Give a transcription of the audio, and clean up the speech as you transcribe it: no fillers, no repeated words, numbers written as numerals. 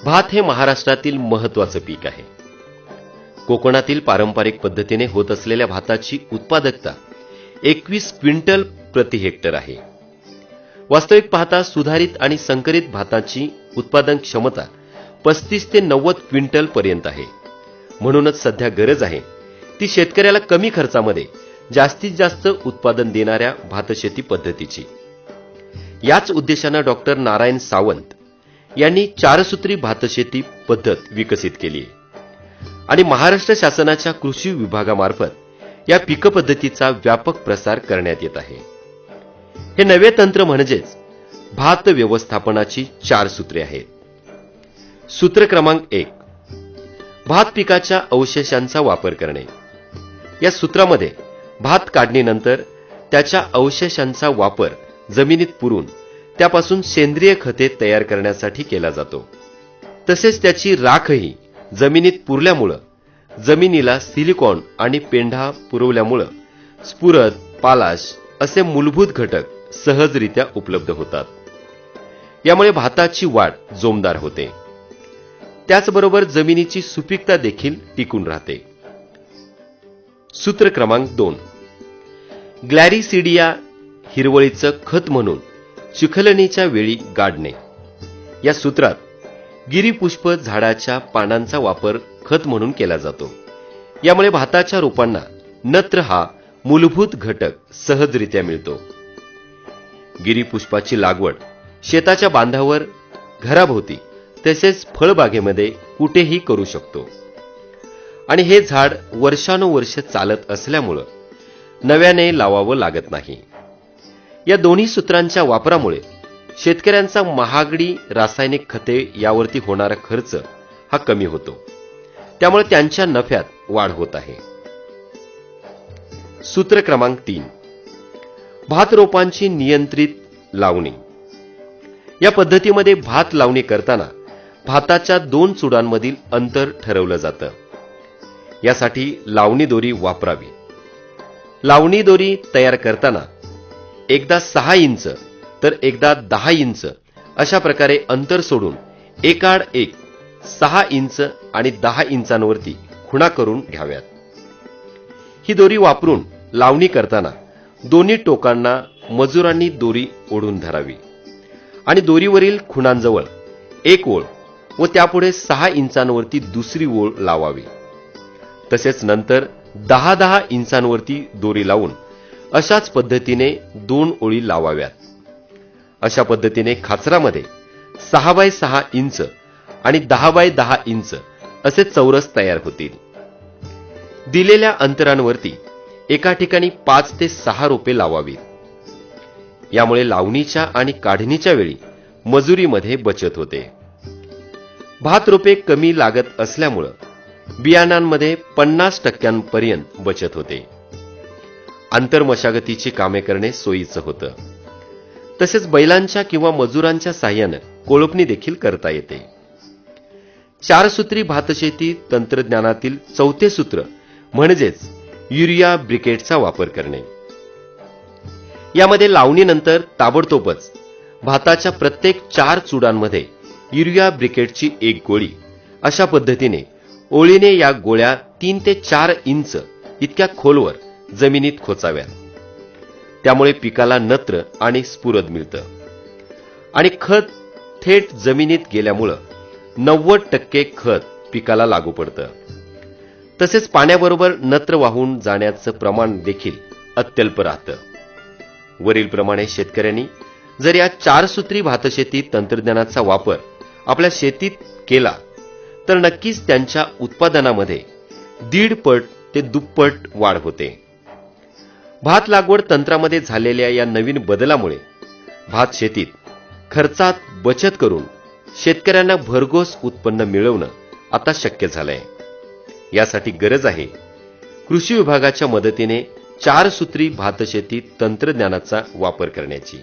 भात हे महाराष्ट्रातील महत्त्वाचं पीक आहे. कोकणातील पारंपरिक पद्धतीने होत असलेल्या भाताची उत्पादकता 21 क्विंटल प्रति हेक्टर आहे. वास्तविक पाहता सुधारित आणि संकरित भाताची उत्पादन क्षमता 35 ते 90 क्विंटल पर्यंत आहे. म्हणूनच सध्या गरज आहे ती शेतकऱ्याला कमी खर्चामध्ये जास्तीत जास्त उत्पादन देणाऱ्या भातशेती पद्धतीची. याच उद्देशाने डॉक्टर नारायण सावंत यांनी 4 सूत्री भातशेती पद्धत विकसित केली आहे आणि महाराष्ट्र शासनाच्या कृषी विभागामार्फत या पीक पद्धतीचा व्यापक प्रसार करण्यात येत आहे. हे नवे तंत्र म्हणजेच भात व्यवस्थापनाची 4 सूत्रे आहेत. सूत्र क्रमांक 1, भात पिकाच्या अवशेषांचा वापर करणे. या सूत्रामध्ये भात काढणीनंतर त्याच्या अवशेषांचा वापर जमिनीत पुरून त्यापासून सेंद्रिय खते तयार करण्यासाठी केला जातो. तसेच त्याची राखही जमिनीत पुरल्यामुळे जमिनीला सिलिकॉन आणि पेंढा पुरवल्यामुळे स्फुरद, पालाश असे मूलभूत घटक सहजरित्या उपलब्ध होतात. यामुळे भाताची वाढ जोमदार होते. त्याचबरोबर जमिनीची सुपीकता देखील टिकून राहते. सूत्र क्रमांक 2, ग्लॅरिसिडिया हिरवळीचं खत म्हणून चिखलणीच्या वेळी गाडणे. या सूत्रात गिरीपुष्प झाडाच्या पानांचा वापर खत म्हणून केला जातो. यामुळे भाताच्या रोपांना नत्र हा मूलभूत घटक सहजरित्या मिळतो. गिरीपुष्पाची लागवड शेताच्या बांधावर, घराभोवती तसेच फळबागेमध्ये कुठेही करू शकतो आणि हे झाड वर्षानुवर्ष चालत असल्यामुळे नव्याने लावावं लागत नाही. या दोन्ही सूत्रांच्या वापरामुळे शेतकऱ्यांचा महागडी रासायनिक खते यावरती होणारा खर्च हा कमी होतो. त्यामुळे त्यांच्या नफ्यात वाढ होत आहे. सूत्र क्रमांक 3, भात रोपांची नियंत्रित लावणी. या पद्धतीमध्ये भात लावणी करताना भाताच्या 2 चुडांमधील अंतर ठरवलं जातं. यासाठी लावणी दोरी वापरावी. लावणी दोरी तयार करताना एकदा 6 इंच तर एकदा 10 इंच अशा प्रकारे अंतर सोडून एकाड एक 6 इंच आणि 10 इंचांवरती खुणा करून घ्याव्यात. ही दोरी वापरून लावणी करताना दोन्ही टोकांना मजुरांनी दोरी ओढून धरावी आणि दोरीवरील खुणांजवळ एक ओळ व त्यापुढे 6 इंचांवरती दुसरी ओळ लावावी. तसेच नंतर 10-10 इंचांवरती दोरी लावून अशाच पद्धतीने 2 ओळी लावाव्यात. अशा पद्धतीने खाचरामध्ये 6x6 इंच आणि 10x10 इंच असे चौरस तयार होतील. दिलेल्या अंतरांवरती एका ठिकाणी 5 ते 6 रोपे लावावीत. यामुळे लावणीच्या आणि काढणीच्या वेळी मजुरीमध्ये बचत होते. भात रोपे कमी लागत असल्यामुळे बियाणांमध्ये 50% बचत होते. आंतरमशागतीची कामे करणे सोयीचं होतं. तसेच बैलांच्या किंवा मजुरांच्या साहाय्याने कोळपणी देखील करता येते. 4 सूत्री भातशेती तंत्रज्ञानातील 4थे सूत्र म्हणजेच युरिया ब्रिकेटचा वापर करणे. यामध्ये लावणीनंतर ताबडतोबच भाताच्या प्रत्येक 4 चुडांमध्ये युरिया ब्रिकेटची 1 गोळी अशा पद्धतीने ओळीने या गोळ्या 3 ते 4 इंच इतक्या खोलवर जमिनीत खोचाव्यात. त्यामुळे पिकाला नत्र आणि स्फुरद मिळतं आणि खत थेट जमिनीत गेल्यामुळे 90% खत पिकाला लागू पडतं. तसेच पाण्याबरोबर नत्र वाहून जाण्याचं प्रमाण देखील अत्यल्प राहतं. वरील प्रमाणे शेतकऱ्यांनी जर या 4 सूत्री भातशेती तंत्रज्ञानाचा वापर आपल्या शेतीत केला तर नक्कीच त्यांच्या उत्पादनामध्ये 1.5 पट ते दुप्पट वाढ होते. भात लागवड तंत्रामध्ये झालेल्या या नवीन बदलामुळे भात शेतीत खर्चात बचत करून शेतकऱ्यांना भरघोस उत्पन्न मिळवणं आता शक्य झालंय. यासाठी गरज आहे कृषी विभागाच्या मदतीने 4 सूत्री भातशेती तंत्रज्ञानाचा वापर करण्याची.